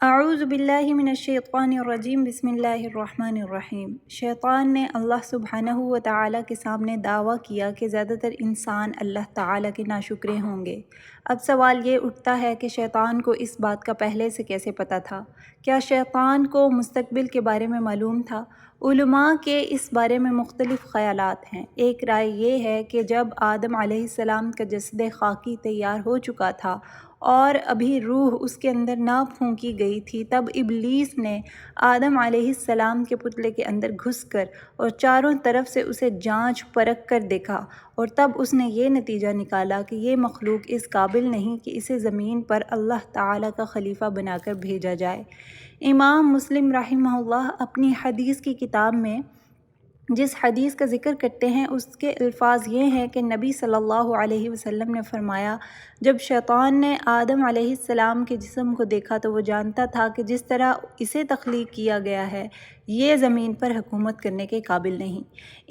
اعوذ باللہ من الشیطان الرجیم بسم اللہ الرحمن الرحیم۔ شیطان نے اللہ سبحانہ و تعالیٰ کے سامنے دعویٰ کیا کہ زیادہ تر انسان اللہ تعالیٰ کے ناشکرے ہوں گے۔ اب سوال یہ اٹھتا ہے کہ شیطان کو اس بات کا پہلے سے کیسے پتہ تھا؟ کیا شیطان کو مستقبل کے بارے میں معلوم تھا؟ علماء کے اس بارے میں مختلف خیالات ہیں۔ ایک رائے یہ ہے کہ جب آدم علیہ السلام کا جسد خاکی تیار ہو چکا تھا اور ابھی روح اس کے اندر نہ پھونکی گئی تھی، تب ابلیس نے آدم علیہ السلام کے پتلے کے اندر گھس کر اور چاروں طرف سے اسے جانچ پرکھ کر دیکھا، اور تب اس نے یہ نتیجہ نکالا کہ یہ مخلوق اس قابل نہیں کہ اسے زمین پر اللہ تعالیٰ کا خلیفہ بنا کر بھیجا جائے۔ امام مسلم رحمہ اللہ اپنی حدیث کی کتاب میں جس حدیث کا ذکر کرتے ہیں اس کے الفاظ یہ ہیں کہ نبی صلی اللہ علیہ وسلم نے فرمایا، جب شیطان نے آدم علیہ السلام کے جسم کو دیکھا تو وہ جانتا تھا کہ جس طرح اسے تخلیق کیا گیا ہے یہ زمین پر حکومت کرنے کے قابل نہیں۔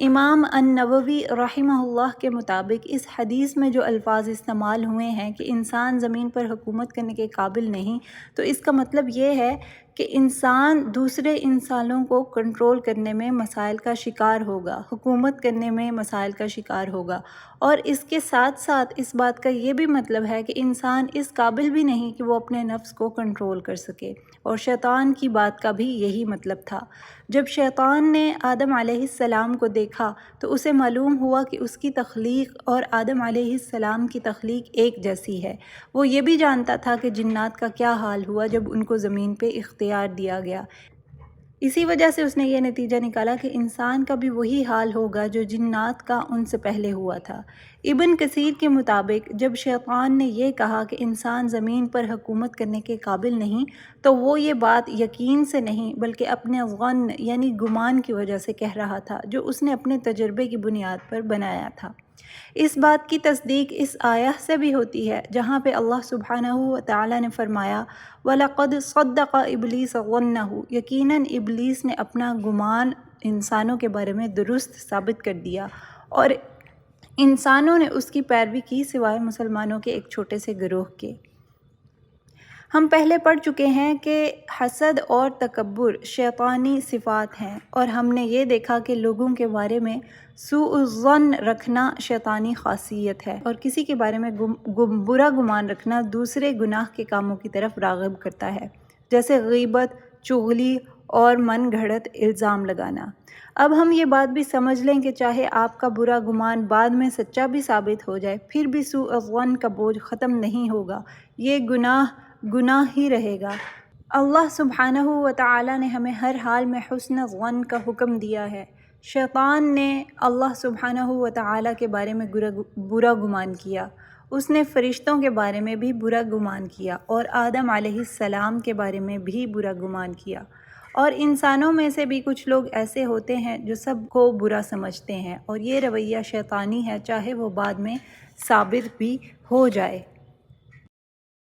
امام النووی رحمہ اللہ کے مطابق اس حدیث میں جو الفاظ استعمال ہوئے ہیں کہ انسان زمین پر حکومت کرنے کے قابل نہیں، تو اس کا مطلب یہ ہے کہ انسان دوسرے انسانوں کو کنٹرول کرنے میں مسائل کا شکار ہوگا، حکومت کرنے میں مسائل کا شکار ہوگا، اور اس کے ساتھ ساتھ اس بات کا یہ بھی مطلب ہے کہ انسان اس قابل بھی نہیں کہ وہ اپنے نفس کو کنٹرول کر سکے، اور شیطان کی بات کا بھی یہی مطلب تھا۔ جب شیطان نے آدم علیہ السلام کو دیکھا تو اسے معلوم ہوا کہ اس کی تخلیق اور آدم علیہ السلام کی تخلیق ایک جیسی ہے۔ وہ یہ بھی جانتا تھا کہ جنات کا کیا حال ہوا جب ان کو زمین پہ اختیار دیا گیا۔ اسی وجہ سے اس نے یہ نتیجہ نکالا کہ انسان کا بھی وہی حال ہوگا جو جنات کا ان سے پہلے ہوا تھا۔ ابن کثیر کے مطابق جب شیطان نے یہ کہا کہ انسان زمین پر حکومت کرنے کے قابل نہیں، تو وہ یہ بات یقین سے نہیں بلکہ اپنے ظن یعنی گمان کی وجہ سے کہہ رہا تھا، جو اس نے اپنے تجربے کی بنیاد پر بنایا تھا۔ اس بات کی تصدیق اس آیہ سے بھی ہوتی ہے جہاں پہ اللہ سبحانہ و تعالیٰ نے فرمایا، وَلَقَدْ صَدَّقَ إِبْلِيسَ ظَنَّهُ، یقیناً ابلیس نے اپنا گمان انسانوں کے بارے میں درست ثابت کر دیا، اور انسانوں نے اس کی پیروی کی سوائے مسلمانوں کے ایک چھوٹے سے گروہ کے۔ ہم پہلے پڑھ چکے ہیں کہ حسد اور تکبر شیطانی صفات ہیں، اور ہم نے یہ دیکھا کہ لوگوں کے بارے میں سوء الظن رکھنا شیطانی خاصیت ہے، اور کسی کے بارے میں برا گمان رکھنا دوسرے گناہ کے کاموں کی طرف راغب کرتا ہے، جیسے غیبت، چغلی اور من گھڑت الزام لگانا۔ اب ہم یہ بات بھی سمجھ لیں کہ چاہے آپ کا برا گمان بعد میں سچا بھی ثابت ہو جائے، پھر بھی سوء الظن کا بوجھ ختم نہیں ہوگا، یہ گناہ ہی رہے گا۔ اللہ سبحانہ و تعالیٰ نے ہمیں ہر حال میں حسن ظن کا حکم دیا ہے۔ شیطان نے اللہ سبحانہ و تعالیٰ کے بارے میں برا گمان کیا، اس نے فرشتوں کے بارے میں بھی برا گمان کیا، اور آدم علیہ السلام کے بارے میں بھی برا گمان کیا، اور انسانوں میں سے بھی کچھ لوگ ایسے ہوتے ہیں جو سب کو برا سمجھتے ہیں، اور یہ رویہ شیطانی ہے، چاہے وہ بعد میں ثابت بھی ہو جائے۔